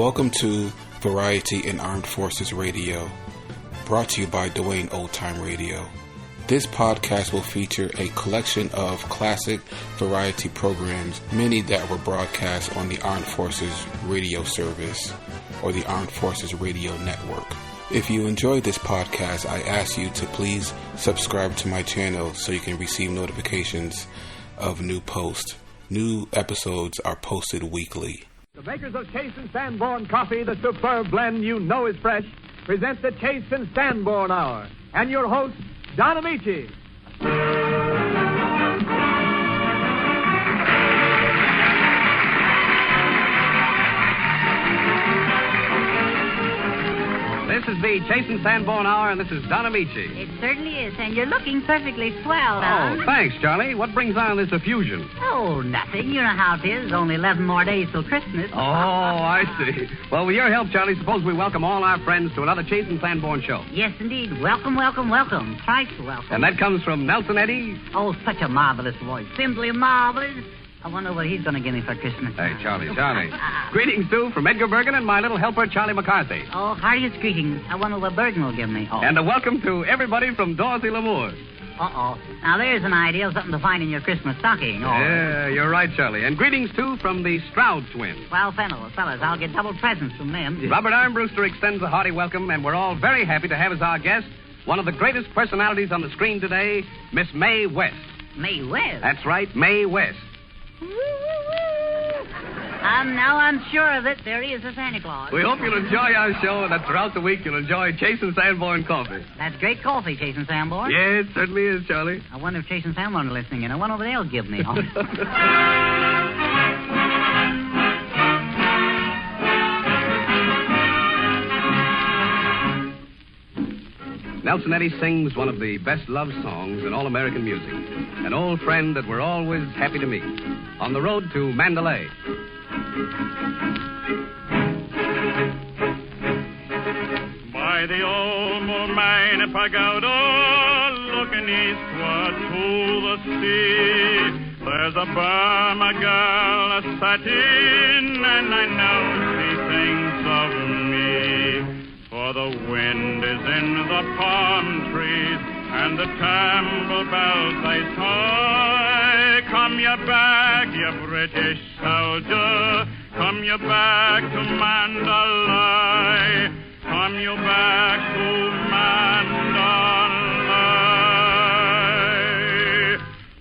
Welcome to Variety in Armed Forces Radio, brought to you by Dwayne Old Time Radio. This podcast will feature a collection of classic variety programs, many that were broadcast on the Armed Forces Radio Service or the Armed Forces Radio Network. If you enjoyed this podcast, I ask you to please subscribe to my channel so you can receive notifications of new posts. New episodes are posted weekly. The makers of Chase and Sanborn coffee, the superb blend you know is fresh, present the Chase and Sanborn Hour. And your host, Don Ameche. This is the Chase and Sanborn Hour, and this is Don Ameche. It certainly is, and you're looking perfectly swell, Don. Oh, thanks, Charlie. What brings on this effusion? Oh, nothing. You know how it is. Only 11 more days till Christmas. Oh, I see. Well, with your help, Charlie, suppose we welcome all our friends to another Chase and Sanborn show. Yes, indeed. Welcome, welcome, welcome. Thrice welcome. And that comes from Nelson Eddy. Oh, such a marvelous voice. Simply marvelous. I wonder what he's going to give me for Christmas. Hey, Charlie. Greetings, too, from Edgar Bergen and my little helper, Charlie McCarthy. Oh, heartiest greetings. I wonder what Bergen will give me. Oh. And a welcome to everybody from Dorothy, Lamour. Uh-oh. Now, there's an idea of something to find in your Christmas stocking. Oh. Yeah, you're right, Charlie. And greetings, too, from the Stroud twins. Well, fellas, I'll get double presents from them. Robert Armbruster extends a hearty welcome, and we're all very happy to have as our guest one of the greatest personalities on the screen today, Miss Mae West. Mae West? That's right, Mae West. Now I'm sure of it. There he is, the Santa Claus. We hope you'll enjoy our show and that throughout the week you'll enjoy Chase and Sanborn coffee. That's great coffee, Chase and Sanborn. Yeah, it certainly is, Charlie. I wonder if Chase and Sanborn are listening in. I wonder what they'll give me. Nelson Eddy sings one of the best love songs in all American music. An old friend that we're always happy to meet. On the road to Mandalay. By the old Moormine Pagoda, looking eastward to the sea, there's a Burma girl a-setting, and I know she thinks of me. For the wind is in the palm trees, and the temple bells they sigh. Come you back, you British soldier, come you back to Mandalay. Come you back to Mandalay.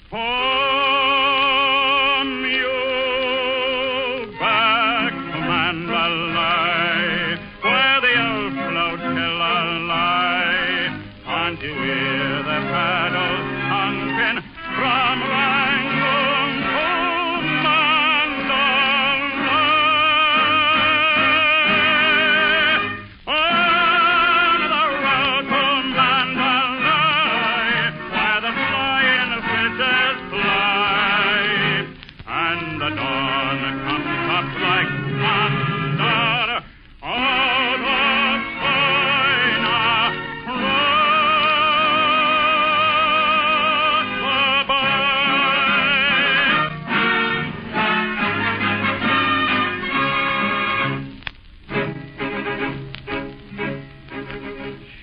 Come you back to Mandalay, where the old flotilla lie. Can't you hear the paddles honking from Rangoon to Mandalay? On the road to Mandalay, where the flying fishes fly, and the dawn comes up like thunder out of China.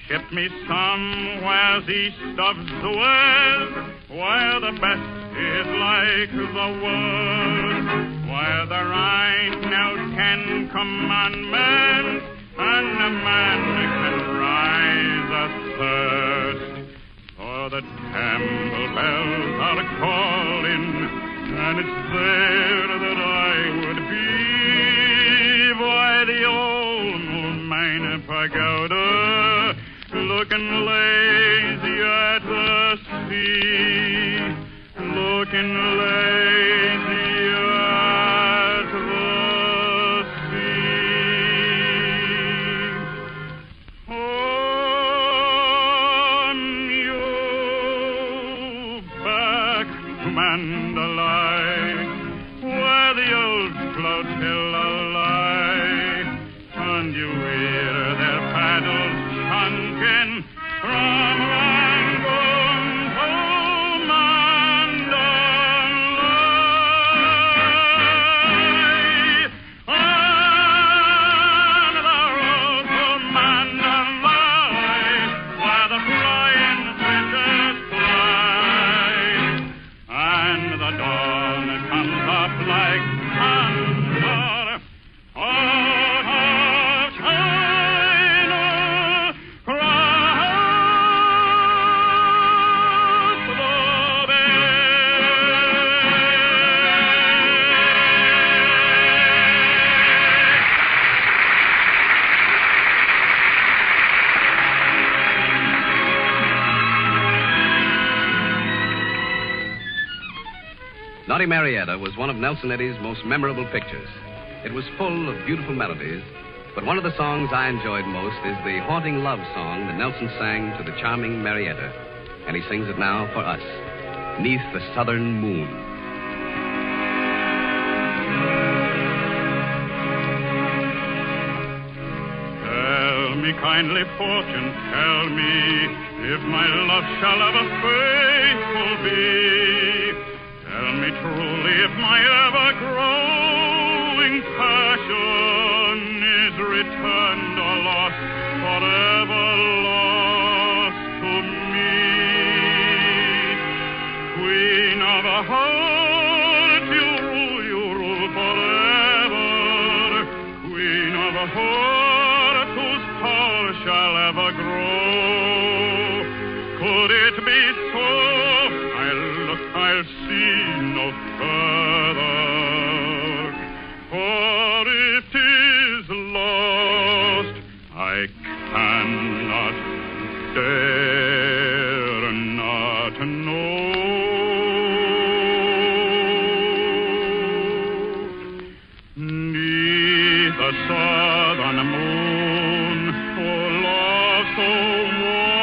Ship me somewhere east of Suez, where the best is like the worst, where there ain't no 10 commandments, and a man can rise athirst. For the temple bells are calling, and it's there that I would be, by the old Moormine Pagoda, looking lazy at the sea, looking lazy at the sea. Come you back to Mandalay, where the old flotilla lie, and you hear their paddles chunking from Rangoon to Mandalay. Naughty Marietta was one of Nelson Eddy's most memorable pictures. It was full of beautiful melodies, but one of the songs I enjoyed most is the haunting love song that Nelson sang to the charming Marietta. And he sings it now for us, "'Neath the Southern Moon." Tell me kindly, fortune, tell me, if my love shall ever faithful be. Tell me truly if my ever-growing passion is returned or lost, forever lost to me. Queen of a heart, you rule forever. Queen of a heart whose power shall ever grow. Could it be so? I'll see no further, for if 'tis lost, I cannot dare not know. Neath the southern moon, oh love so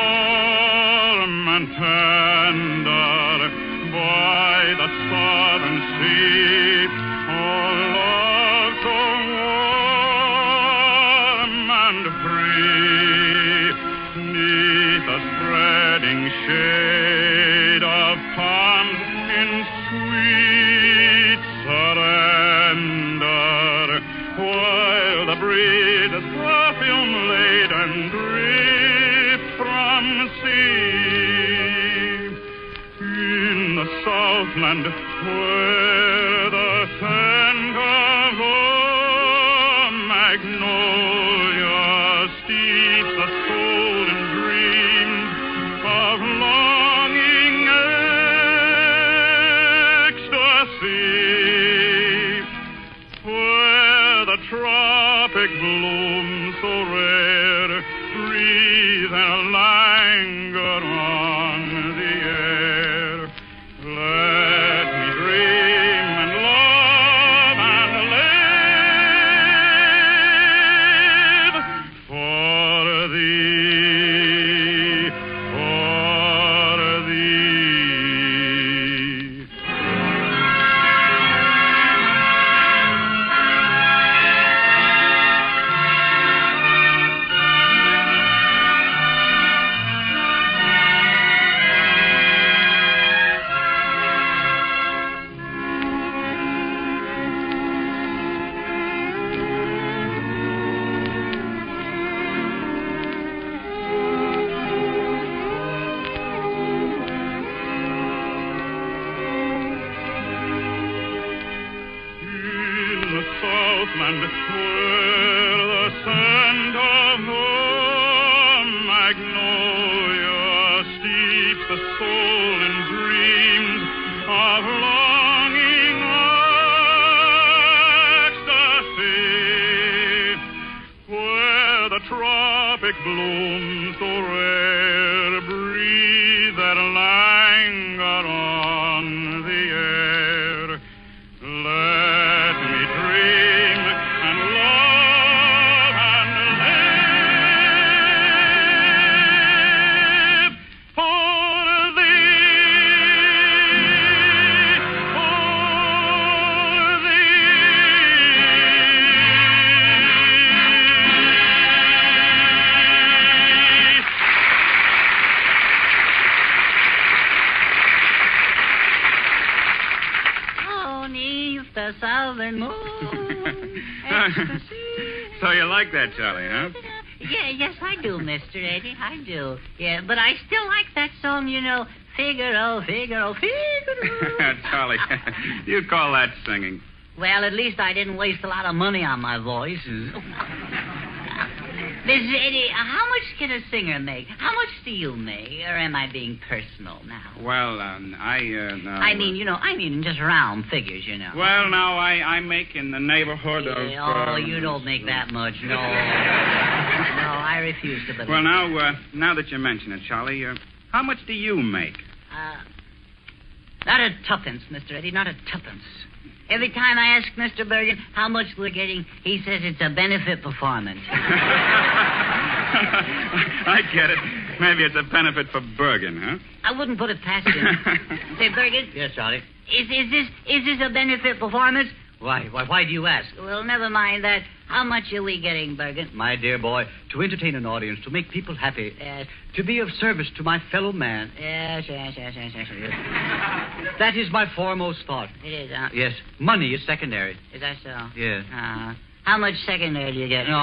warm and tender, by the southern sea, oh love so warm and free, 'neath the spreading shade of palms in sweet surrender, while the breezes perfume laden drift from sea. Southland, where the scent of magnolia steeps the soul in dreams of longing ecstasy, where the tropic blooms so rare breathe and languor on the air. Let me dream and love and live for thee, for thee. Southland, where the scent of magnolia steeps the soul in dreams of longing ecstasy, where the tropic blooms so rare breathe their languor on the air. Let me dream and love and live for thee, for the southern moon. So you like that, Charlie, huh? Yeah, yes, I do, Mr. Eddie. I do. Yeah, but I still like that song, you know, Figaro, Figaro, Figaro. Charlie, you'd call that singing. Well, at least I didn't waste a lot of money on my voice. Mr. Eddie, how much can a singer make? How much do you make? Or am I being personal now? Well, I mean, I mean just round figures, you know. Well, now, I make in the neighborhood of... Oh, you don't make that much, no. No, I refuse to believe Well, now that you mention it, Charlie, how much do you make? Not a tuppence, Mr. Eddie, not a tuppence. Every time I ask Mr. Bergen how much we're getting, he says it's a benefit performance. I get it. Maybe it's a benefit for Bergen, huh? I wouldn't put it past him. Say, Bergen. Yes, Charlie. Is this a benefit performance? Why do you ask? Well, never mind that. How much are we getting, Bergen? My dear boy, to entertain an audience, to make people happy, Yes. to be of service to my fellow man. Yes. That is my foremost thought. It is, huh? Yes, money is secondary. Is that so? Yes. How much secondary do you get? No.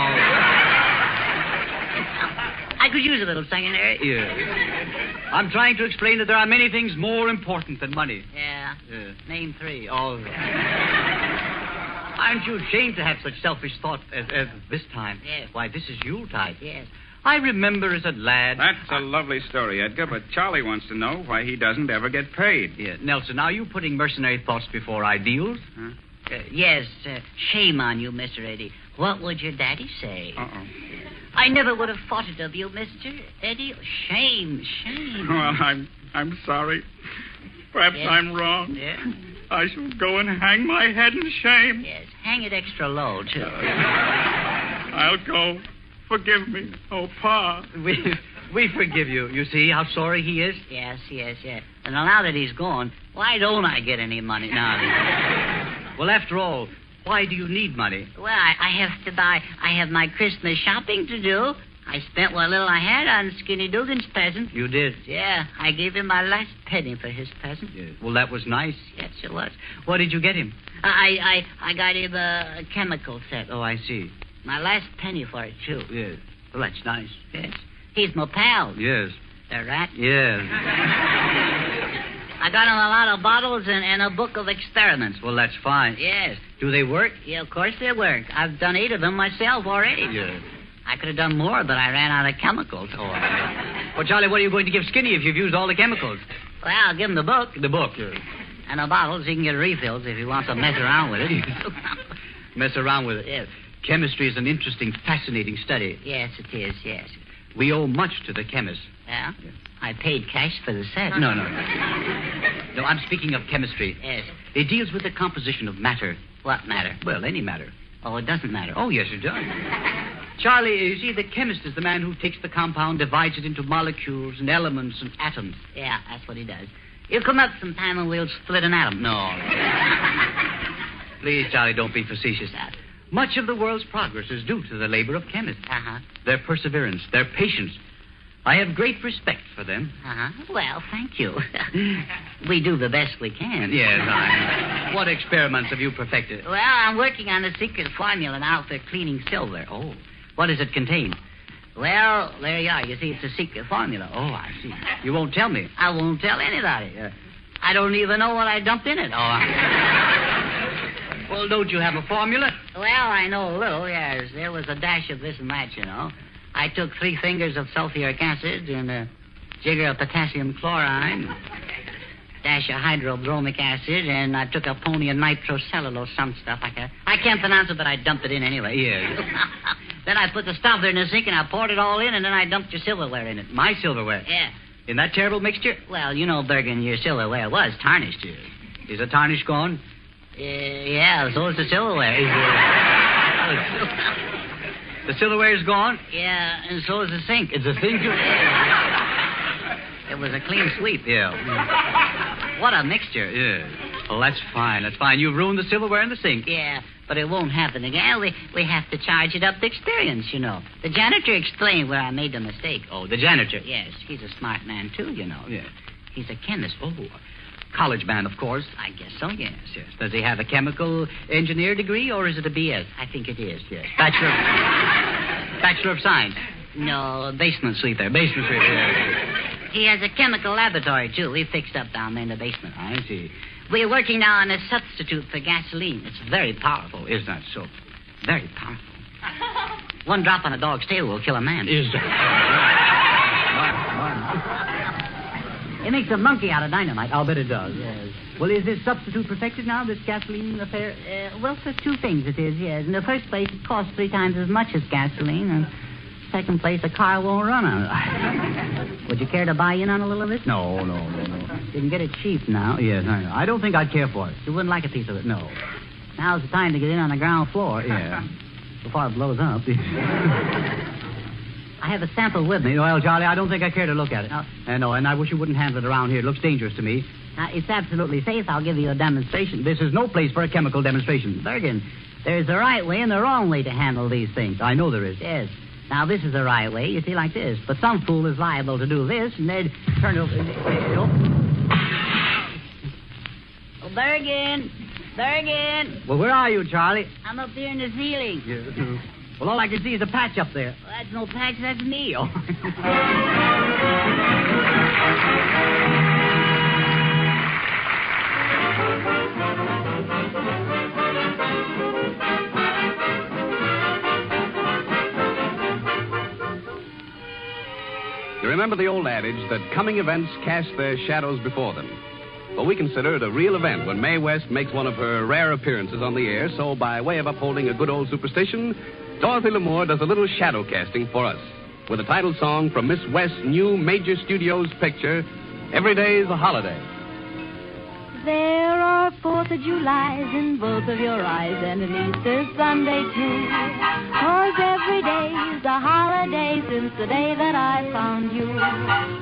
I could use a little secondary. Yes. I'm trying to explain that there are many things more important than money. Yeah. Yes. Name 3. Oh. Aren't you ashamed to have such selfish thought as this time? Yes. Why, this is Yuletide. Yes. I remember as a lad... That's a lovely story, Edgar, but Charlie wants to know why he doesn't ever get paid. Yeah. Nelson, are you putting mercenary thoughts before ideals? Huh? Yes. Shame on you, Mr. Eddie. What would your daddy say? Uh-oh. I never would have thought it of you, Mr. Eddie. Shame. Well, I'm sorry. Perhaps Yes. I'm wrong. Yeah. I shall go and hang my head in shame. Yes. Hang it extra low, too. I'll go. Forgive me. Oh, Pa. We forgive you. You see how sorry he is? Yes. And now that he's gone, why don't I get any money now? Well, after all, why do you need money? Well, I have to buy. I have my Christmas shopping to do. I spent what little I had on Skinny Dugan's present. You did? Yeah, I gave him my last penny for his present. Yes. Well, that was nice. Yes, it was. What did you get him? I got him a chemical set. Oh, I see. My last penny for it, too. Yes. Well, that's nice. Yes. He's my pal. Yes. The rat. Yes. I got him a lot of bottles and a book of experiments. Well, that's fine. Yes. Do they work? Yeah, of course they work. I've done 8 of them myself already. Yes. I could have done more, but I ran out of chemicals. Oh, well, Charlie, what are you going to give Skinny if you've used all the chemicals? Well, I'll give him the book. The book. Yes. And the bottles. He can get refills if he wants to mess around with it. Mess around with it. Yes. Chemistry is an interesting, fascinating study. Yes, it is, yes. We owe much to the chemists. Yeah? I paid cash for the set. No, I'm speaking of chemistry. Yes. It deals with the composition of matter. What matter? Well, any matter. Oh, it doesn't matter. Oh, yes, it does. Charlie, you see, the chemist is the man who takes the compound, divides it into molecules and elements and atoms. Yeah, that's what he does. You come up sometime and we'll split an atom. No. Please, Charlie, don't be facetious. Much of the world's progress is due to the labor of chemists. Uh-huh. Their perseverance, their patience. I have great respect for them. Uh-huh. Well, thank you. We do the best we can. Yes, What experiments have you perfected? Well, I'm working on a secret formula now for cleaning silver. Oh. What does it contain? Well, there you are. You see, it's a secret formula. Oh, I see. You won't tell me. I won't tell anybody. I don't even know what I dumped in it. Well, don't you have a formula? Well, I know a little, yes. There was a dash of this and that, you know. I took 3 fingers of sulfuric acid and a jigger of potassium chloride, dash of hydrobromic acid, and I took a pony of nitrocellulose, some stuff like that. I can't pronounce it, but I dumped it in anyway. Yes. Then I put the stuff there in the sink, and I poured it all in, and then I dumped your silverware in it. My silverware? Yeah. In that terrible mixture? Well, you know, Bergen, your silverware was tarnished. Is the tarnish gone? Yeah, so is the silverware. The silverware's gone? Yeah, and so is the sink. It's a sink? It was a clean sweep. Yeah. What a mixture. Yeah. Well, that's fine. You've ruined the silverware in the sink. Yeah, but it won't happen again. We have to charge it up to experience, you know. The janitor explained where I made the mistake. Oh, the janitor? Yes, he's a smart man, too, you know. Yeah. He's a chemist. Oh, college man, of course. I guess so, yes. Does he have a chemical engineer degree, or is it a BS? I think it is, yes. Bachelor of Science? No, basement sweeper. Basement sweeper, yeah. He has a chemical laboratory, too. We fixed up down there in the basement. I see. We're working now on a substitute for gasoline. It's very powerful. Is that so? Very powerful. One drop on a dog's tail will kill a man. Is that? It makes a monkey out of dynamite. I'll bet it does. Yes. Well, is this substitute perfected now, this gasoline affair? Well, for 2 things it is, yes. In the first place, it costs 3 times as much as gasoline. And second place, the car won't run on it. Would you care to buy in on a little of it? No. You can get it cheap now. Yes, I know. I don't think I'd care for it. You wouldn't like a piece of it? No. Now's the time to get in on the ground floor. Yeah. Before it blows up. I have a sample with me. Well, Charlie, I don't think I care to look at it. No. No, and I wish you wouldn't handle it around here. It looks dangerous to me. It's absolutely safe. I'll give you a demonstration. This is no place for a chemical demonstration. Bergen, there's the right way and the wrong way to handle these things. I know there is. Yes. Now, this is the right way. You see, like this. But some fool is liable to do this, and they'd turn it over. Oh, Bergen. Well, where are you, Charlie? I'm up there in the ceiling. Yes. Well, all I can see is a patch up there. Well, that's no patch. That's me. You remember the old adage that coming events cast their shadows before them. Well, we consider it a real event when Mae West makes one of her rare appearances on the air, so by way of upholding a good old superstition, Dorothy Lamour does a little shadow casting for us with a title song from Miss West's new Major Studios picture, Every Day's a Holiday. There are 4th of Julys in both of your eyes and an Easter Sunday too. 'Cause every day's a holiday since the day that I found you.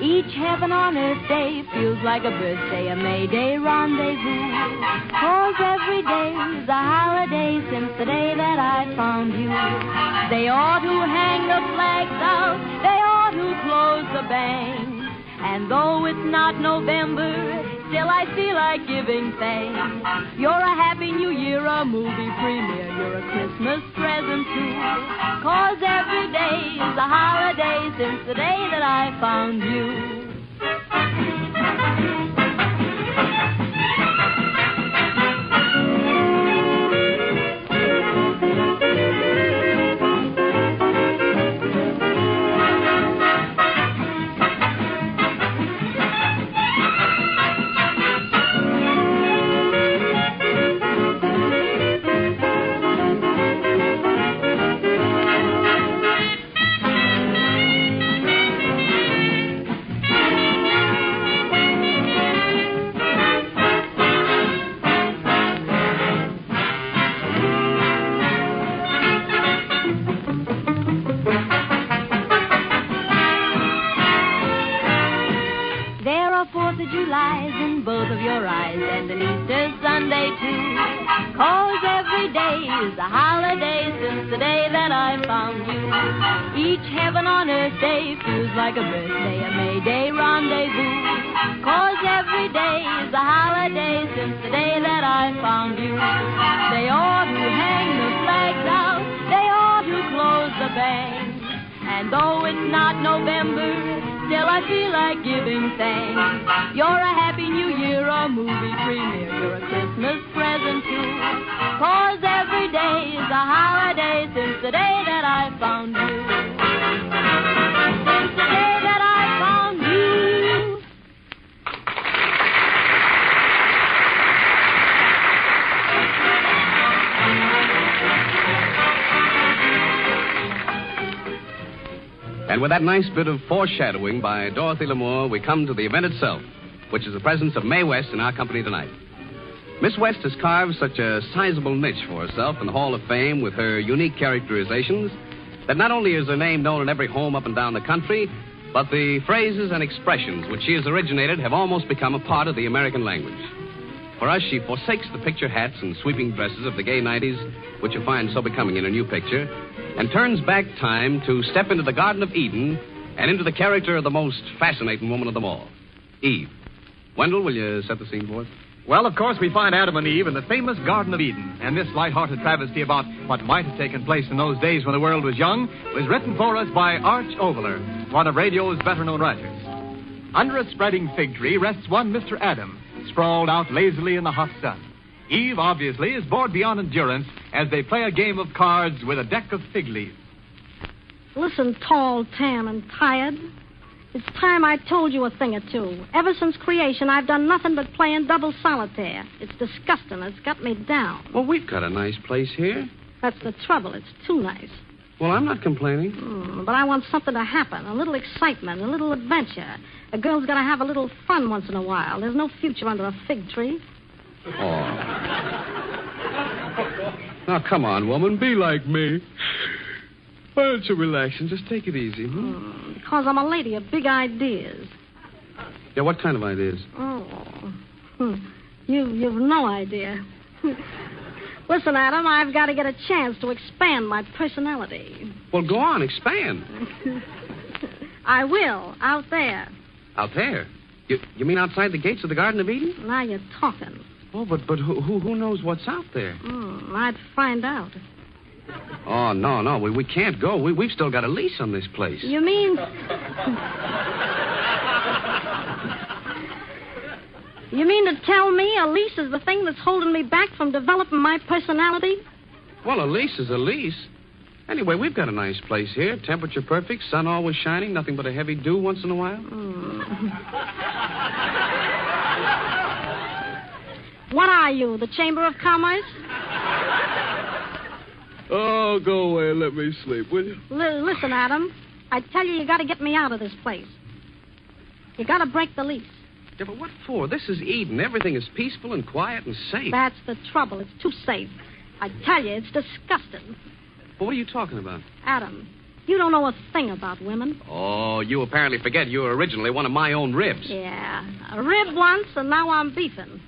Each heaven on earth day feels like a birthday, a May Day rendezvous. 'Cause every day's a holiday since the day that I found you. They ought to hang the flags out, they ought to close the banks. And though it's not November, still I feel like giving thanks. You're a Happy New Year, a movie premiere, you're a Christmas present too. 'Cause every day is a holiday since the day that I found you. Like a birthday, a May Day rendezvous. 'Cause every day is a holiday since the day that I found you. They ought to hang the flags out, they ought to close the banks. And though it's not November, still I feel like giving thanks. You're a Happy New Year, a movie premiere, you're a Christmas present too. 'Cause every day is a holiday since the day that I found you. And with that nice bit of foreshadowing by Dorothy Lamour, we come to the event itself, which is the presence of Mae West in our company tonight. Miss West has carved such a sizable niche for herself in the Hall of Fame with her unique characterizations that not only is her name known in every home up and down the country, but the phrases and expressions which she has originated have almost become a part of the American language. For us, she forsakes the picture hats and sweeping dresses of the gay 90s, which you find so becoming in her new picture, and turns back time to step into the Garden of Eden and into the character of the most fascinating woman of them all, Eve. Wendell, will you set the scene for us? Well, of course, we find Adam and Eve in the famous Garden of Eden. And this light-hearted travesty about what might have taken place in those days when the world was young was written for us by Arch Oboler, one of radio's better-known writers. Under a spreading fig tree rests one Mr. Adam, sprawled out lazily in the hot sun. Eve, obviously, is bored beyond endurance as they play a game of cards with a deck of fig leaves. Listen, tall, tan, and tired. It's time I told you a thing or two. Ever since creation, I've done nothing but playing double solitaire. It's disgusting. It's got me down. Well, we've got a nice place here. That's the trouble. It's too nice. Well, I'm not complaining. But I want something to happen, a little excitement, a little adventure. A girl's got to have a little fun once in a while. There's no future under a fig tree. Oh. Now, come on, woman. Be like me. Why don't you relax and just take it easy, Because I'm a lady of big ideas. Yeah, what kind of ideas? You've no idea. Listen, Adam, I've got to get a chance to expand my personality. Well, go on, expand. I will, out there. Out there? You mean outside the gates of the Garden of Eden? Now you're talking. Oh, but who knows what's out there? I'd find out. Oh, no, we can't go. We've still got a lease on this place. You mean... You mean to tell me a lease is the thing that's holding me back from developing my personality? Well, a lease is a lease. Anyway, we've got a nice place here. Temperature perfect, sun always shining, nothing but a heavy dew once in a while. What are you, the Chamber of Commerce? Oh, go away and let me sleep, will you? Listen, Adam, I tell you got to get me out of this place. You got to break the lease. Yeah, but what for? This is Eden. Everything is peaceful and quiet and safe. That's the trouble. It's too safe. I tell you, it's disgusting. Well, what are you talking about? Adam, you don't know a thing about women. Oh, you apparently forget you were originally one of my own ribs. Yeah, a rib once, and now I'm beefing.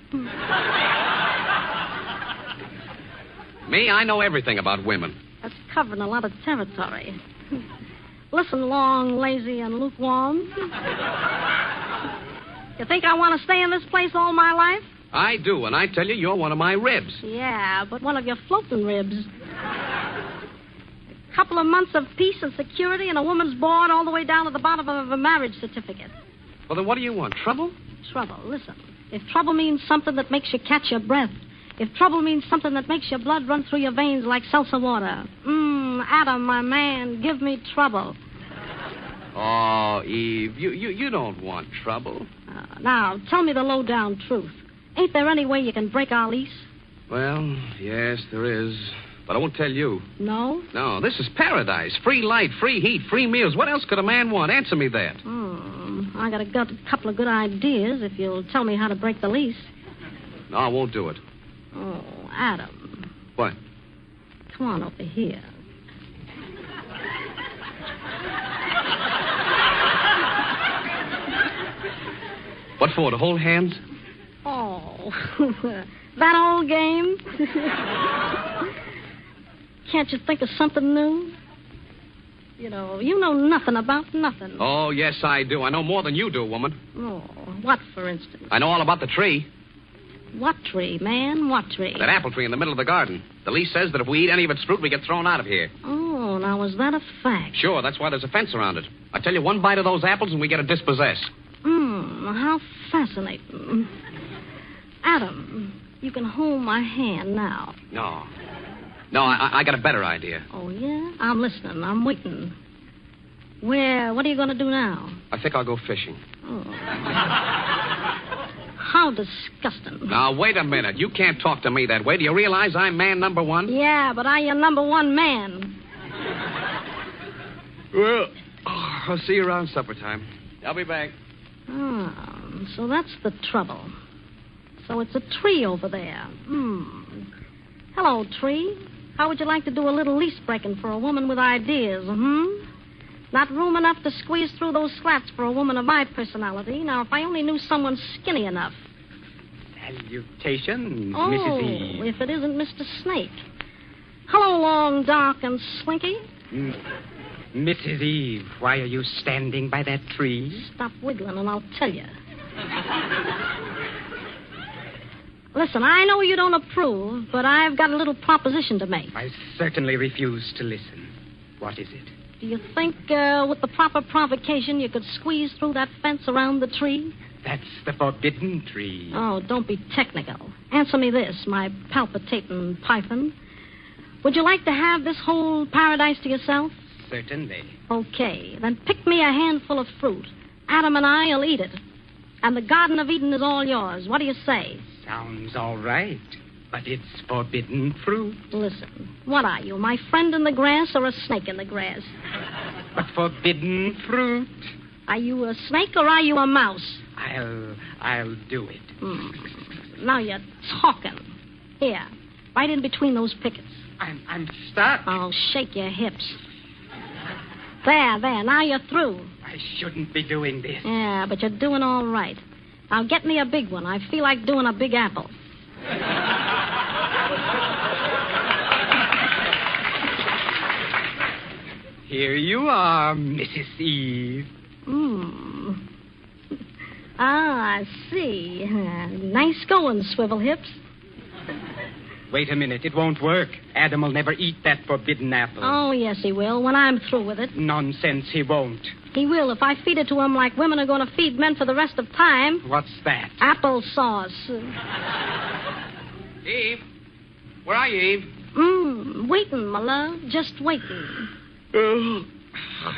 Me, I know everything about women. That's covering a lot of territory. Listen, long, lazy, and lukewarm. You think I want to stay in this place all my life? I do, and I tell you, you're one of my ribs. Yeah, but one of your floating ribs. A couple of months of peace and security and a woman's board all the way down to the bottom of a marriage certificate. Well, then what do you want, trouble? Trouble, listen. If trouble means something that makes you catch your breath, if trouble means something that makes your blood run through your veins like seltzer water, Adam, my man, give me trouble. Oh, Eve, you don't want trouble. Now, tell me the low-down truth. Ain't there any way you can break our lease? Well, yes, there is. But I won't tell you. No? No, this is paradise. Free light, free heat, free meals. What else could a man want? Answer me that. I got a couple of good ideas if you'll tell me how to break the lease. No, I won't do it. Oh, Adam. What? Come on over here. What for, to hold hands? Oh, that old game? Can't you think of something new? You know nothing about nothing. Oh, yes, I do. I know more than you do, woman. Oh, what, for instance? I know all about the tree. What tree, man? What tree? That apple tree in the middle of the garden. The lease says that if we eat any of its fruit, we get thrown out of here. Oh, now, is that a fact? Sure, that's why there's a fence around it. I tell you, one bite of those apples and we get a dispossess. How fascinating. Adam, you can hold my hand now. No, I got a better idea. Oh, yeah? I'm listening. I'm waiting. What are you going to do now? I think I'll go fishing. Oh. How disgusting. Now, wait a minute. You can't talk to me that way. Do you realize I'm man number one? Yeah, but I'm your number one man. Well, I'll see you around supper time. I'll be back. So that's the trouble. So it's a tree over there. Hello, tree. How would you like to do a little lease breaking for a woman with ideas, Not room enough to squeeze through those slats for a woman of my personality. Now, if I only knew someone skinny enough. Salutations, Oh, Mrs. Eve. if it isn't Mr. Snake. Hello, long, dark, and slinky. Mrs. Eve, why are you standing by that tree? Stop wiggling and I'll tell you. Listen, I know you don't approve, but I've got a little proposition to make. I certainly refuse to listen. What is it? Do you think with the proper provocation you could squeeze through that fence around the tree? That's the forbidden tree. Oh, don't be technical. Answer me this, my palpitating python. Would you like to have this whole paradise to yourself? Certainly. Okay, then pick me a handful of fruit. Adam and I'll eat it. And the Garden of Eden is all yours. What do you say? Sounds all right. But it's forbidden fruit. Listen, what are you, my friend in the grass or a snake in the grass? But forbidden fruit. Are you a snake or are you a mouse? I'll do it. Now you're talking. Here, right in between those pickets. I'm stuck. Oh, shake your hips. There, now you're through. I shouldn't be doing this. Yeah, but you're doing all right. Now get me a big one. I feel like doing a big apple. Here you are, Mrs. Eve. I see. Nice going, swivel hips. Wait a minute. It won't work. Adam will never eat that forbidden apple. Oh, yes, he will, when I'm through with it. Nonsense, he won't. He will if I feed it to him like women are going to feed men for the rest of time. What's that? Applesauce. Eve? Where are you, Eve? Waiting, my love. Just waiting. Oh,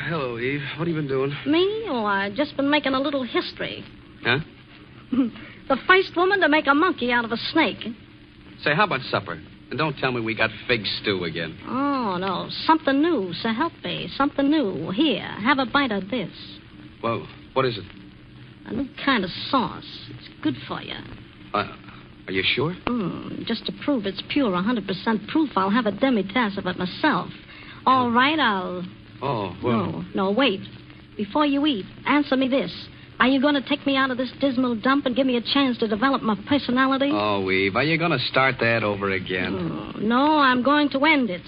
hello, Eve. What have you been doing? Me? Oh, I've just been making a little history. Huh? The first woman to make a monkey out of a snake. Say, how about supper? And don't tell me we got fig stew again. Oh, no. Something new, so help me. Something new. Here, have a bite of this. Well, what is it? A new kind of sauce. It's good for you. Are you sure? Just to prove it's pure, 100% proof, I'll have a demi-tasse of it myself. All right, I'll... Oh, well... No, wait. Before you eat, answer me this. Are you going to take me out of this dismal dump and give me a chance to develop my personality? Oh, Eve, are you going to start that over again? No, I'm going to end it.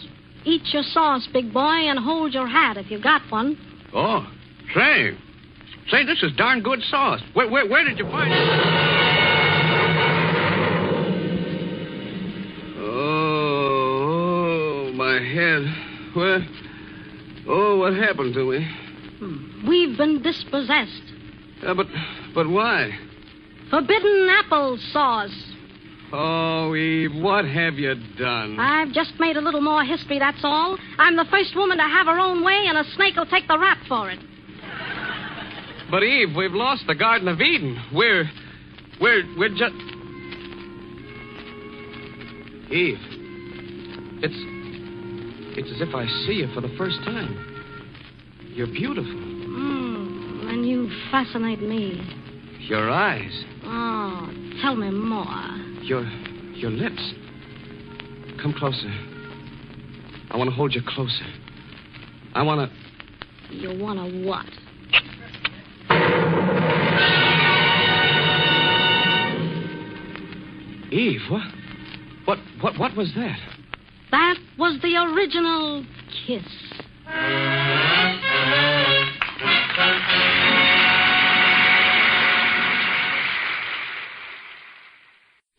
Eat your sauce, big boy, and hold your hat if you got one. Oh, say, this is darn good sauce. Where did you find it? Oh, my head. What happened to me? We've been dispossessed. But why? Forbidden apple sauce. Oh, Eve, what have you done? I've just made a little more history, that's all. I'm the first woman to have her own way, and a snake will take the rap for it. But, Eve, we've lost the Garden of Eden. We're just... Eve, it's as if I see you for the first time. You're beautiful. And you fascinate me. Your eyes. Oh, tell me more. Your lips. Come closer. I want to hold you closer. I want to... You want to what? Eve, what was that? That was the original kiss.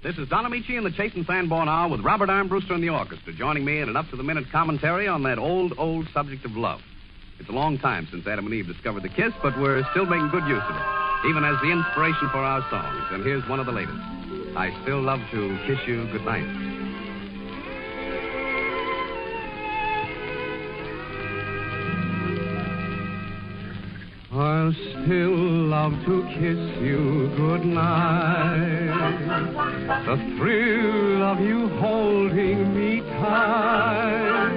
This is Don Ameche in the Chase and Sanborn Hour with Robert Armbruster and the orchestra, joining me in an up-to-the-minute commentary on that old subject of love. It's a long time since Adam and Eve discovered the kiss, but we're still making good use of it, even as the inspiration for our songs. And here's one of the latest. I still love to kiss you goodnight. I'll still love to kiss you goodnight. The thrill of you holding me tight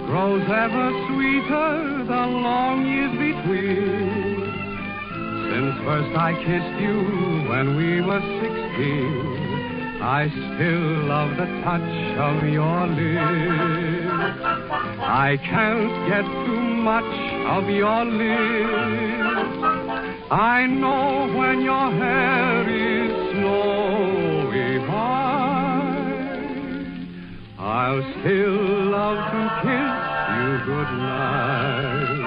grows ever sweeter the long years between. Since first I kissed you when we were 16, I still love the touch of your lips. I can't get too much of your lips. I know when your hair is snowy white, I'll still love to kiss you goodnight.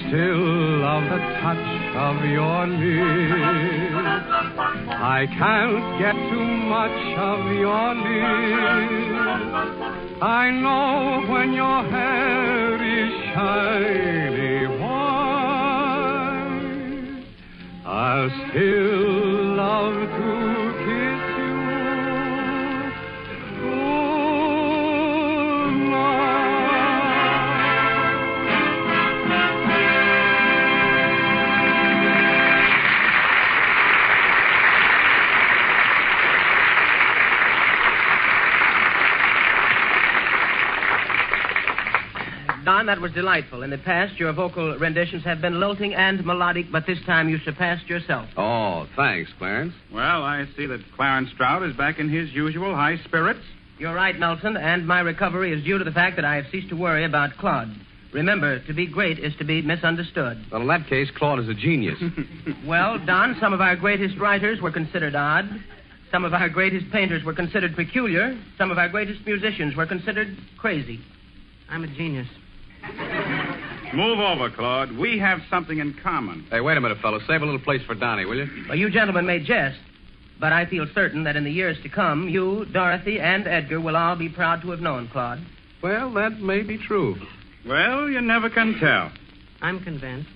still love the touch of your lips. I can't get too much of your lips. I know when your hair is shiny white, I'll still love to kiss you. Don, that was delightful. In the past, your vocal renditions have been lilting and melodic, but this time you surpassed yourself. Oh, thanks, Clarence. Well, I see that Clarence Stroud is back in his usual high spirits. You're right, Nelson, and my recovery is due to the fact that I have ceased to worry about Claude. Remember, to be great is to be misunderstood. Well, in that case, Claude is a genius. Well, Don, some of our greatest writers were considered odd. Some of our greatest painters were considered peculiar. Some of our greatest musicians were considered crazy. I'm a genius. Move over, Claude. We have something in common. Hey, wait a minute, fellow. Save a little place for Donnie, will you? Well, you gentlemen may jest, but I feel certain that in the years to come, you, Dorothy, and Edgar will all be proud to have known Claude. Well, that may be true. Well, you never can tell. I'm convinced.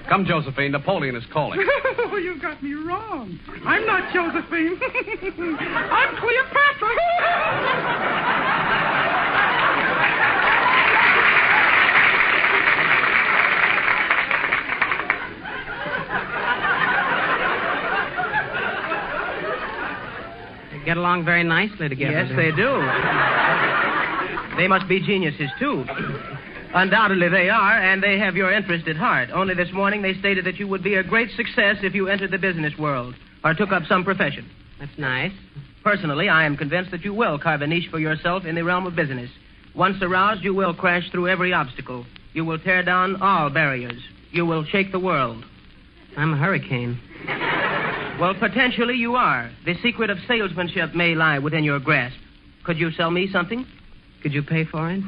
Come, Josephine. Napoleon is calling. Oh, you've got me wrong. I'm not Josephine. I'm Cleopatra. Get along very nicely together. Yes, they do. They must be geniuses, too. Undoubtedly they are, and they have your interest at heart. Only this morning they stated that you would be a great success if you entered the business world or took up some profession. That's nice. Personally, I am convinced that you will carve a niche for yourself in the realm of business. Once aroused, you will crash through every obstacle. You will tear down all barriers. You will shake the world. I'm a hurricane. Well, potentially you are. The secret of salesmanship may lie within your grasp. Could you sell me something? Could you pay for it?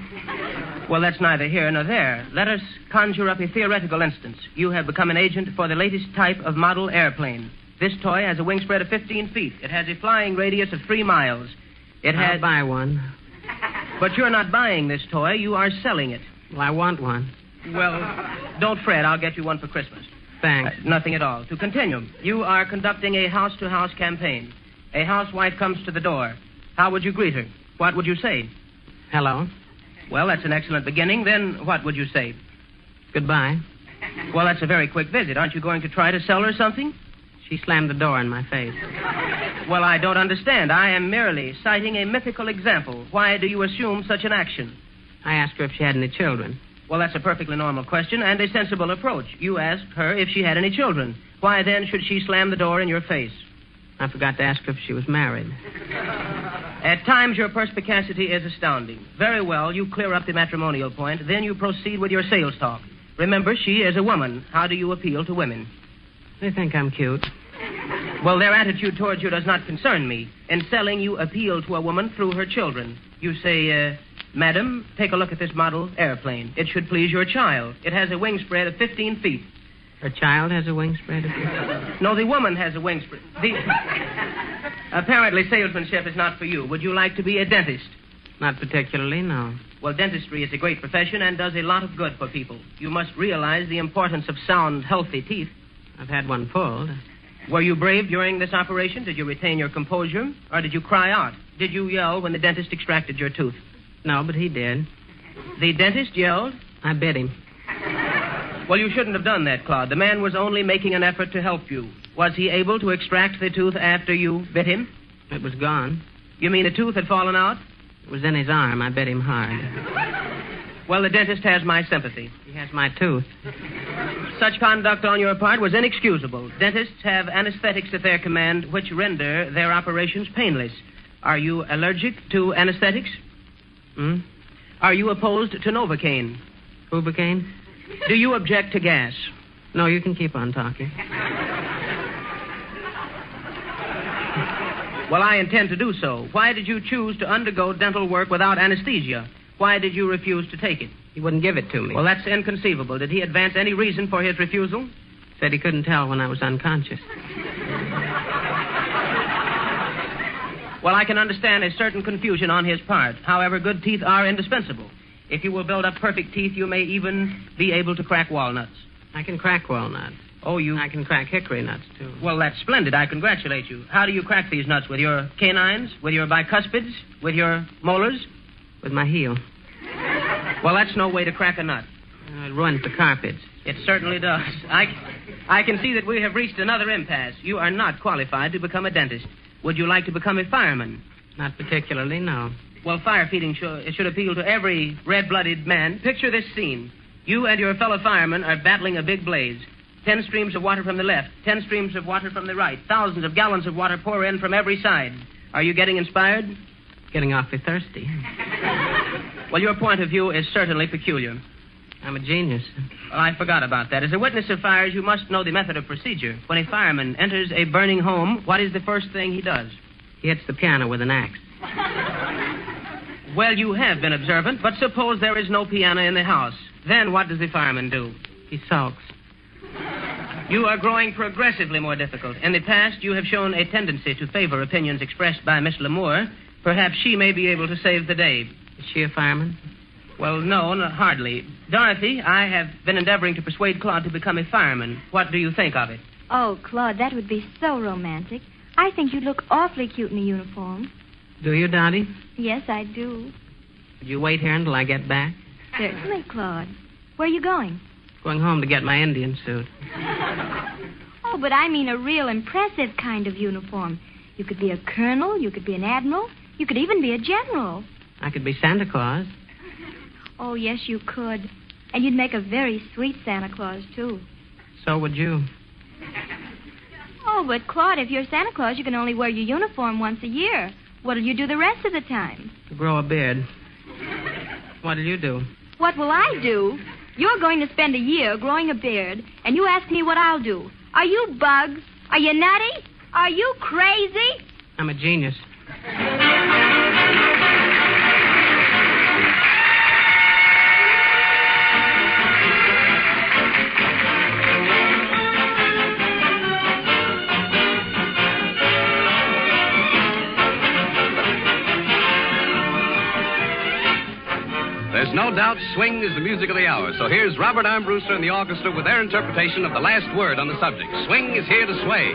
Well, that's neither here nor there. Let us conjure up a theoretical instance. You have become an agent for the latest type of model airplane. This toy has a wingspread of 15 feet. It has a flying radius of 3 miles. I'll buy one. But you're not buying this toy. You are selling it. Well, I want one. Well, don't fret. I'll get you one for Christmas. Thanks. Nothing at all. To continue, you are conducting a house-to-house campaign. A housewife comes to the door. How would you greet her? What would you say? Hello. Well, that's an excellent beginning. Then what would you say? Goodbye. Well, that's a very quick visit. Aren't you going to try to sell her something? She slammed the door in my face. Well, I don't understand. I am merely citing a mythical example. Why do you assume such an action? I asked her if she had any children. Well, that's a perfectly normal question and a sensible approach. You asked her if she had any children. Why, then, should she slam the door in your face? I forgot to ask her if she was married. At times, your perspicacity is astounding. Very well, you clear up the matrimonial point. Then you proceed with your sales talk. Remember, she is a woman. How do you appeal to women? They think I'm cute. Well, their attitude towards you does not concern me. In selling, you appeal to a woman through her children. You say, Madam, take a look at this model airplane. It should please your child. It has a wingspread of 15 feet. Her child has a wingspread of 15? No, the woman has a wingspread. Apparently, salesmanship is not for you. Would you like to be a dentist? Not particularly, no. Well, dentistry is a great profession and does a lot of good for people. You must realize the importance of sound, healthy teeth. I've had one pulled. Were you brave during this operation? Did you retain your composure? Or did you cry out? Did you yell when the dentist extracted your tooth? No, but he did. The dentist yelled? I bit him. Well, you shouldn't have done that, Claude. The man was only making an effort to help you. Was he able to extract the tooth after you bit him? It was gone. You mean the tooth had fallen out? It was in his arm. I bit him hard. Well, the dentist has my sympathy. He has my tooth. Such conduct on your part was inexcusable. Dentists have anesthetics at their command which render their operations painless. Are you allergic to anesthetics? Are you opposed to Novocaine? Novocaine? Do you object to gas? No, you can keep on talking. Well, I intend to do so. Why did you choose to undergo dental work without anesthesia? Why did you refuse to take it? He wouldn't give it to me. Well, that's inconceivable. Did he advance any reason for his refusal? Said he couldn't tell when I was unconscious. Well, I can understand a certain confusion on his part. However, good teeth are indispensable. If you will build up perfect teeth, you may even be able to crack walnuts. I can crack walnuts. Oh, I can crack hickory nuts, too. Well, that's splendid. I congratulate you. How do you crack these nuts? With your canines? With your bicuspids? With your molars? With my heel. Well, that's no way to crack a nut. It ruins the carpets. It certainly does. I can see that we have reached another impasse. You are not qualified to become a dentist. Would you like to become a fireman? Not particularly, no. Well, firefighting should appeal to every red-blooded man. Picture this scene. You and your fellow firemen are battling a big blaze. 10 streams of water from the left, 10 streams of water from the right. Thousands of gallons of water pour in from every side. Are you getting inspired? Getting awfully thirsty. Well, your point of view is certainly peculiar. I'm a genius. Well, I forgot about that. As a witness of fires, you must know the method of procedure. When a fireman enters a burning home, what is the first thing he does? He hits the piano with an axe. Well, you have been observant, but suppose there is no piano in the house. Then what does the fireman do? He sulks. You are growing progressively more difficult. In the past, you have shown a tendency to favor opinions expressed by Miss Lamour. Perhaps she may be able to save the day. Is she a fireman? Well, no, hardly. Dorothy, I have been endeavoring to persuade Claude to become a fireman. What do you think of it? Oh, Claude, that would be so romantic. I think you'd look awfully cute in a uniform. Do you, Dottie? Yes, I do. Would you wait here until I get back? Certainly, Claude. Where are you going? Going home to get my Indian suit. Oh, but I mean a real impressive kind of uniform. You could be a colonel, you could be an admiral, you could even be a general. I could be Santa Claus. Oh, yes, you could. And you'd make a very sweet Santa Claus, too. So would you. Oh, but Claude, if you're Santa Claus, you can only wear your uniform once a year. What'll you do the rest of the time? To grow a beard. What'll you do? What will I do? You're going to spend a year growing a beard, and you ask me what I'll do. Are you bugs? Are you nutty? Are you crazy? I'm a genius. There's no doubt swing is the music of the hour. So here's Robert Armbruster and the orchestra with their interpretation of the last word on the subject. Swing is here to sway.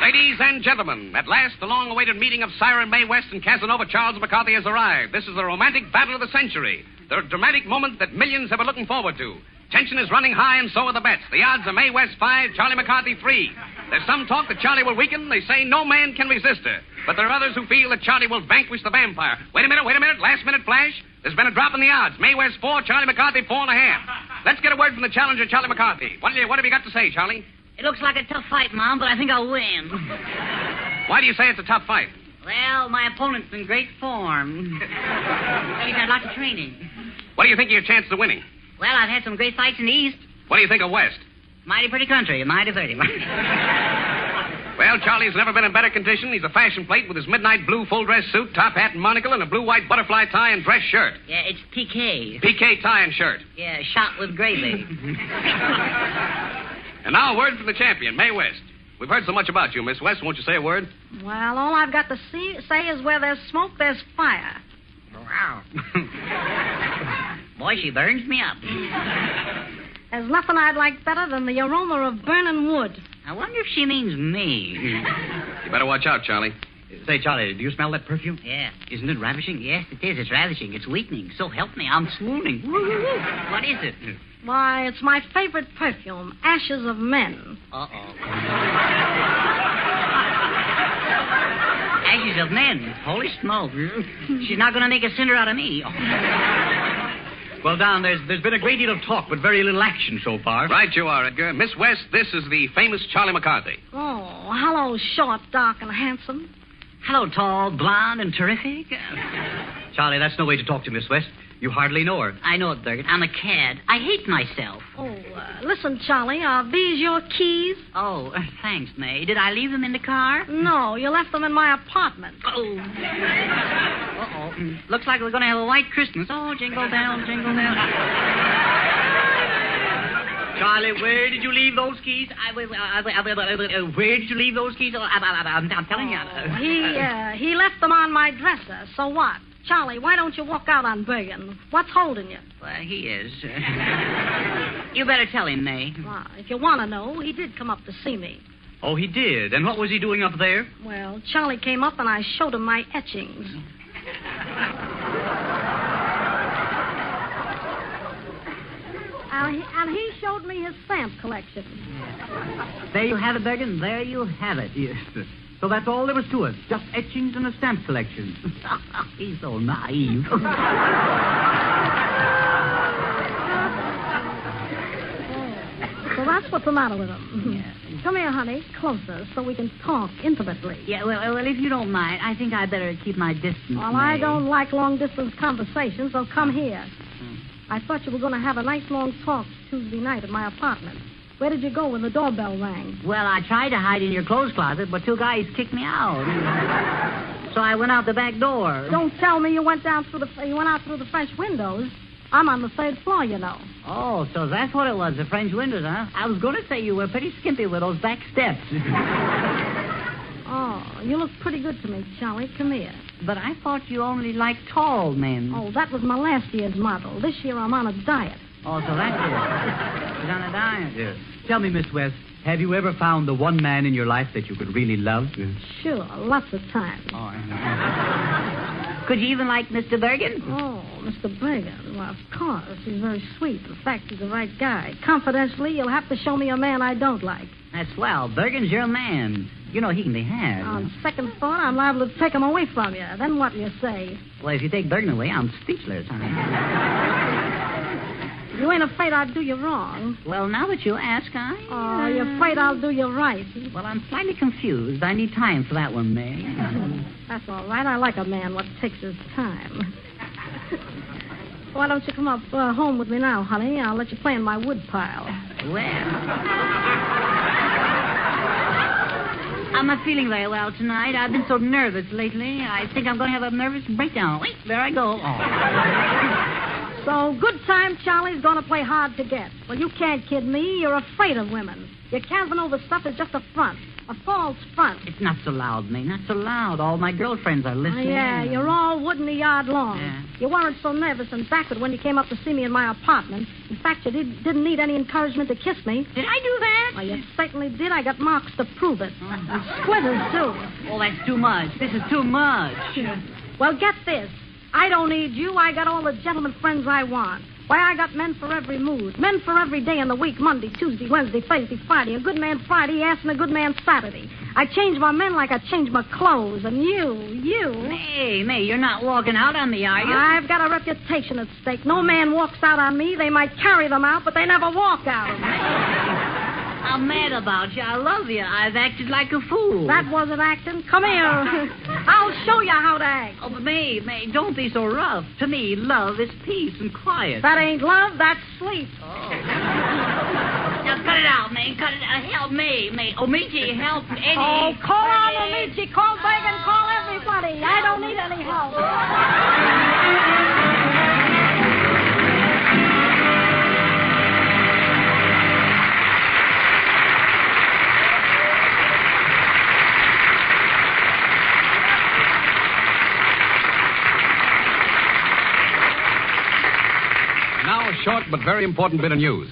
Ladies and gentlemen, at last the long-awaited meeting of Siren Mae West and Casanova Charles McCarthy has arrived. This is the romantic battle of the century, the dramatic moment that millions have been looking forward to. Tension is running high, and so are the bets. The odds are Mae West 5, Charlie McCarthy 3. There's some talk that Charlie will weaken. They say no man can resist her. But there are others who feel that Charlie will vanquish the vampire. Wait a minute. Last-minute flash. There's been a drop in the odds. Mae West 4, Charlie McCarthy 4.5. Let's get a word from the challenger, Charlie McCarthy. What have you got to say, Charlie? It looks like a tough fight, Mom, but I think I'll win. Why do you say it's a tough fight? Well, my opponent's in great form. He's had lots of training. What do you think of your chances of winning? Well, I've had some great fights in the East. What do you think of West? Mighty pretty country, mighty pretty. Well, Charlie's never been in better condition. He's a fashion plate with his midnight blue full-dress suit, top hat and monocle, and a blue-white butterfly tie and dress shirt. Yeah, it's PK. PK tie and shirt. Yeah, shot with gravy. And now a word from the champion, Mae West. We've heard so much about you, Miss West. Won't you say a word? Well, all I've got to say is where there's smoke, there's fire. Wow. Boy, she burns me up. There's nothing I'd like better than the aroma of burning wood. I wonder if she means me. You better watch out, Charlie. Say, Charlie, do you smell that perfume? Yeah. Isn't it ravishing? Yes, it is. It's ravishing. It's weakening. So help me, I'm swooning. What is it? Why, it's my favorite perfume, Ashes of Men. Uh-oh. Ashes of Men. Holy smoke. She's not going to make a cinder out of me. Well, Don, there's been a great deal of talk, but very little action so far. Right you are, Edgar. Miss West, this is the famous Charlie McCarthy. Oh, hello, short, dark, and handsome. Hello, tall, blonde, and terrific. Charlie, that's no way to talk to Miss West. You hardly know her. I know it, Bergen. I'm a cad. I hate myself. Oh, listen, Charlie, are these your keys? Oh, thanks, Mae. Did I leave them in the car? No, you left them in my apartment. Oh. Uh-oh. Looks like we're going to have a white Christmas. Oh, jingle bells, jingle bells. Charlie, where did you leave those keys? Where did you leave those keys? I'm telling you. He left them on my dresser. So what? Charlie, why don't you walk out on Bergen? What's holding you? Well, he is. You better tell him, Mae. Well, if you want to know, he did come up to see me. Oh, he did? And what was he doing up there? Well, Charlie came up and I showed him my etchings. And he showed me his stamp collection. There you have it, Bergen. There you have it. Yes. So that's all there was to it. Just etchings and a stamp collection. He's so naive. So that's what's the matter with him. Yeah. Come here, honey, closer, so we can talk intimately. Yeah, well, if you don't mind, I think I'd better keep my distance. Well, Mae. I don't like long-distance conversations, so come here. I thought you were going to have a nice long talk Tuesday night at my apartment. Where did you go when the doorbell rang? Well, I tried to hide in your clothes closet, but two guys kicked me out. So I went out the back door. Don't tell me you went out through the French windows. I'm on the third floor, you know. Oh, so that's what it was, the French windows, huh? I was going to say you were pretty skimpy with those back steps. Oh, you look pretty good to me, Charlie. Come here. But I thought you only liked tall men. Oh, that was my last year's model. This year I'm on a diet. Oh, so that's it. He's on a diet. Yes. Tell me, Miss West, have you ever found the one man in your life that you could really love? Sure, lots of times. Oh, could you even like Mr. Bergen? Oh, Mr. Bergen. Well, of course. He's very sweet. In fact, he's the right guy. Confidentially, you'll have to show me a man I don't like. That's swell. Bergen's your man. You know he can be had. On second thought, I'm liable to take him away from you. Then what do you say? Well, if you take Bergen away, I'm speechless. You ain't afraid I'd do you wrong? Well, now that you ask, Oh, you're afraid I'll do you right? Well, I'm slightly confused. I need time for that one, Mae. That's all right. I like a man what takes his time. Why don't you come up home with me now, honey? I'll let you play in my wood pile. Well... I'm not feeling very well tonight. I've been so nervous lately. I think I'm going to have a nervous breakdown. Wait, there I go. Oh. So, good time Charlie's going to play hard to get. Well, you can't kid me. You're afraid of women. Your Casanova stuff is just a front. A false front. It's not so loud, Mae. Not so loud. All my girlfriends are listening. Yeah, you're all wood in the yard long. Yeah. You weren't so nervous and backward when you came up to see me in my apartment. In fact, you didn't need any encouragement to kiss me. Did I do that? Well, you certainly did. I got marks to prove it. And squizzers, too. Oh, that's too much. This is too much. Well, get this. I don't need you. I got all the gentleman friends I want. Why, I got men for every mood. Men for every day in the week. Monday, Tuesday, Wednesday, Thursday, Friday. A good man Friday, ass, and a good man Saturday. I change my men like I change my clothes. And you... Mae, you're not walking out on me, are you? I've got a reputation at stake. No man walks out on me. They might carry them out, but they never walk out on me. I'm mad about you. I love you. I've acted like a fool. That wasn't acting. Come here. I'll show you how to act. Oh, but Mae, don't be so rough. To me, love is peace and quiet. That ain't love, that's sleep. Oh. Now, cut it out, Mae. Cut it out. Help me, Mae. Ameche, help Eddie. Oh, call on Ameche. Call Bergen. Call everybody. I don't need any help. Now, a short but very important bit of news.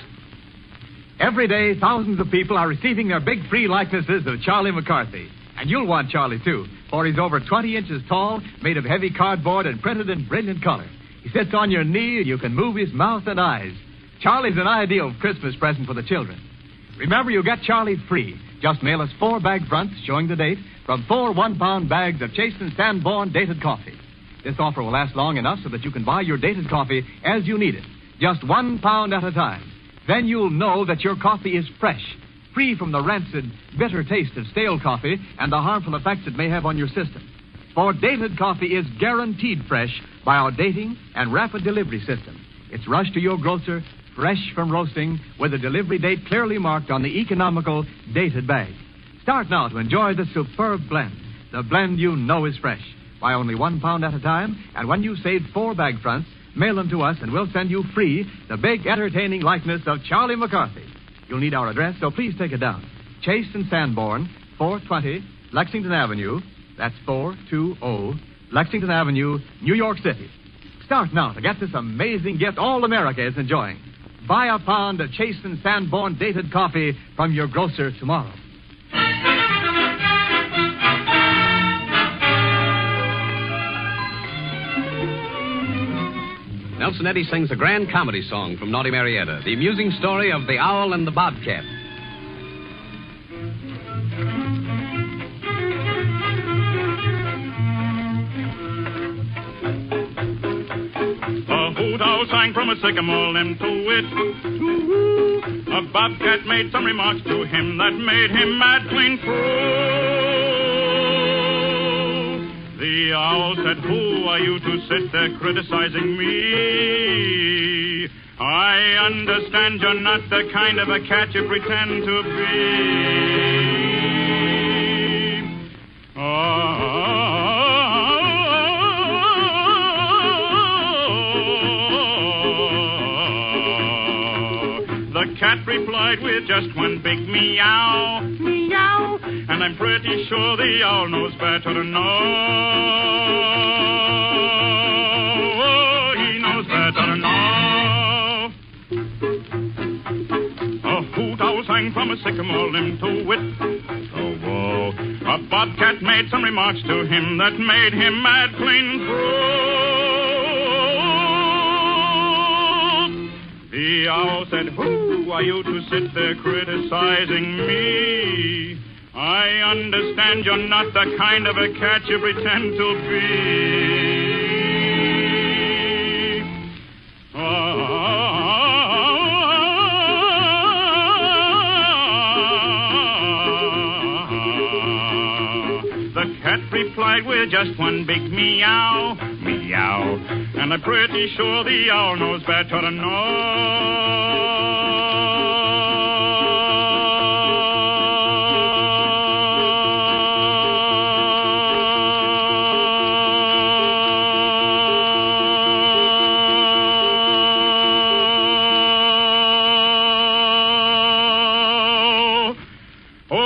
Every day, thousands of people are receiving their big free likenesses of Charlie McCarthy. And you'll want Charlie, too, for he's over 20 inches tall, made of heavy cardboard, and printed in brilliant color. He sits on your knee, and you can move his mouth and eyes. Charlie's an ideal Christmas present for the children. Remember, you get Charlie free. Just mail us 4 bag fronts showing the date from 4 one-pound bags of Chasen Sanborn dated coffee. This offer will last long enough so that you can buy your dated coffee as you need it. Just 1 pound at a time. Then you'll know that your coffee is fresh, free from the rancid, bitter taste of stale coffee and the harmful effects it may have on your system. For dated coffee is guaranteed fresh by our dating and rapid delivery system. It's rushed to your grocer, fresh from roasting, with a delivery date clearly marked on the economical dated bag. Start now to enjoy the superb blend, the blend you know is fresh. Buy only 1 pound at a time, and when you've saved 4 bag fronts, mail them to us, and we'll send you free the big, entertaining likeness of Charlie McCarthy. You'll need our address, so please take it down. Chase and Sanborn, 420 Lexington Avenue. That's 420 Lexington Avenue, New York City. Start now to get this amazing gift all America is enjoying. Buy a pound of Chase and Sanborn dated coffee from your grocer tomorrow. Nelson Eddy sings a grand comedy song from Naughty Marietta, the amusing story of the owl and the bobcat. A hoot owl sang from a sycamore limb to it. A bobcat made some remarks to him that made him mad clean through. The owl said, "Who are you to sit there criticizing me? I understand you're not the kind of a cat you pretend to be." The cat replied with just one big meow, meow, and I'm pretty sure the owl knows better to know. He knows better to know. A hoot owl sang from a sycamore limb to wit. Oh, whoa. A bobcat made some remarks to him that made him mad clean through. The owl said, "Who are you to sit there criticizing me? I understand you're not the kind of a cat you pretend to be." The cat replied with just one big meow, meow, and I'm pretty sure the owl knows better to know. Oh,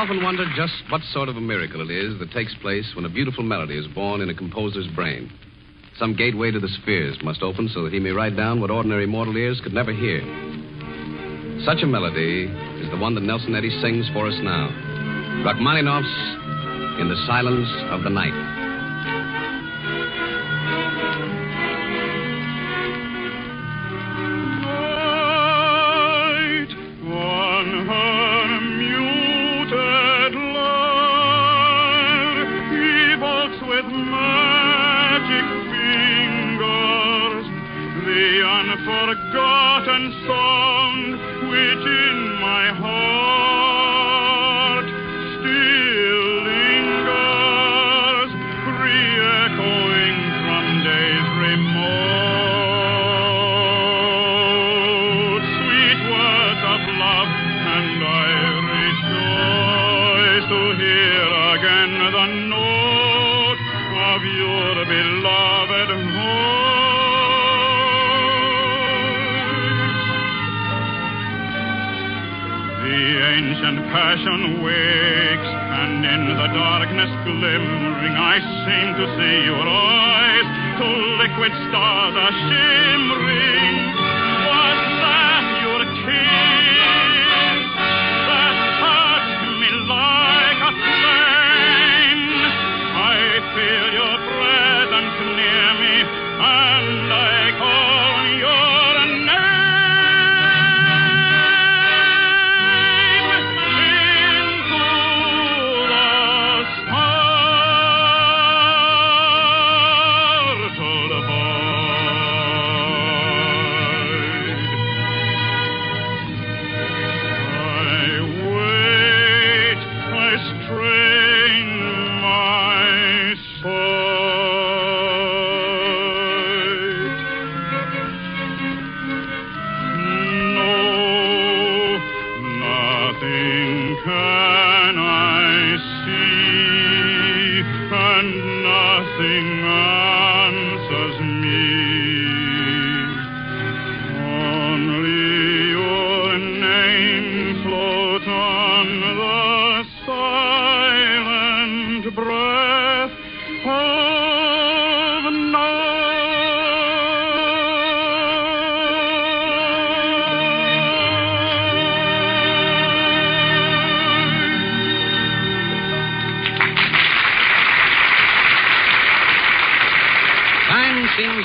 often wondered just what sort of a miracle it is that takes place when a beautiful melody is born in a composer's brain. Some gateway to the spheres must open so that he may write down what ordinary mortal ears could never hear. Such a melody is the one that Nelson Eddy sings for us now. Rachmaninoff's In the Silence of the Night. Forgotten sound which in my heart still lingers, re-echoing from days remote. Sweet words of love, and I rejoice to hear again the note of your beloved voice. Ancient passion wakes, and in the darkness glimmering I seem to see your eyes, two liquid stars are shimmering. Was that your kiss that touched me like a flame? I feel your presence near me, and I call your name.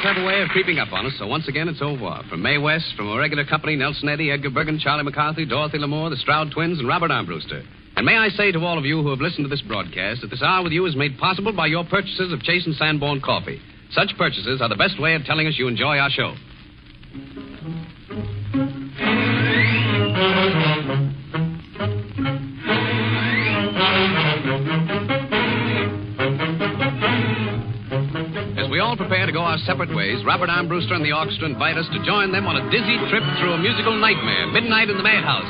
Have a way of creeping up on us, so once again it's au revoir. From Mae West, from a regular company, Nelson Eddy, Edgar, Bergen, Charlie McCarthy, Dorothy, Lamour, the Stroud twins, and Robert Armbruster. And may I say to all of you who have listened to this broadcast that this hour with you is made possible by your purchases of Chase and Sanborn coffee. Such purchases are the best way of telling us you enjoy our show. We all prepare to go our separate ways. Robert Armbruster and the orchestra invite us to join them on a dizzy trip through a musical nightmare, Midnight in the Madhouse.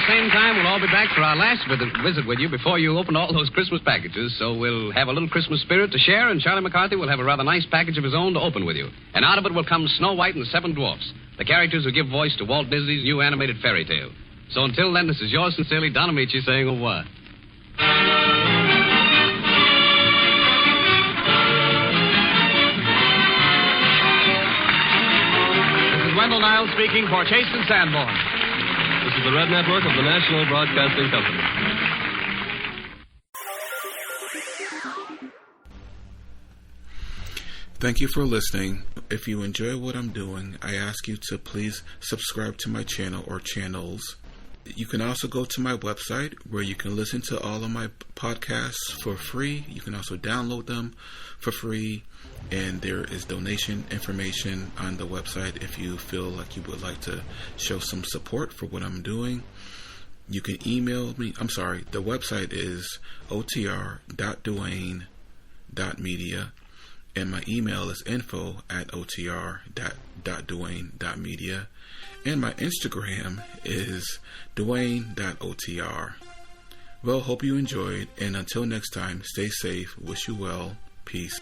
Same time, we'll all be back for our last visit with you before you open all those Christmas packages. So we'll have a little Christmas spirit to share, and Charlie McCarthy will have a rather nice package of his own to open with you. And out of it will come Snow White and the Seven Dwarfs. the characters who give voice to Walt Disney's new animated fairy tale. So until then, this is yours sincerely, Don Ameche, saying au revoir. This is Wendell Niles speaking for Chase and Sanborn. This is the Red Network of the National Broadcasting Company. Thank you for listening. If you enjoy what I'm doing, I ask you to please subscribe to my channel or channels. You can also go to my website where you can listen to all of my podcasts for free. You can also download them for free. And there is donation information on the website if you feel like you would like to show some support for what I'm doing. You can email me. The website is otr.duane.media. And my email is info@otr.duane.media. And my Instagram is duane.otr. Well, hope you enjoyed. And until next time, stay safe. Wish you well. Peace.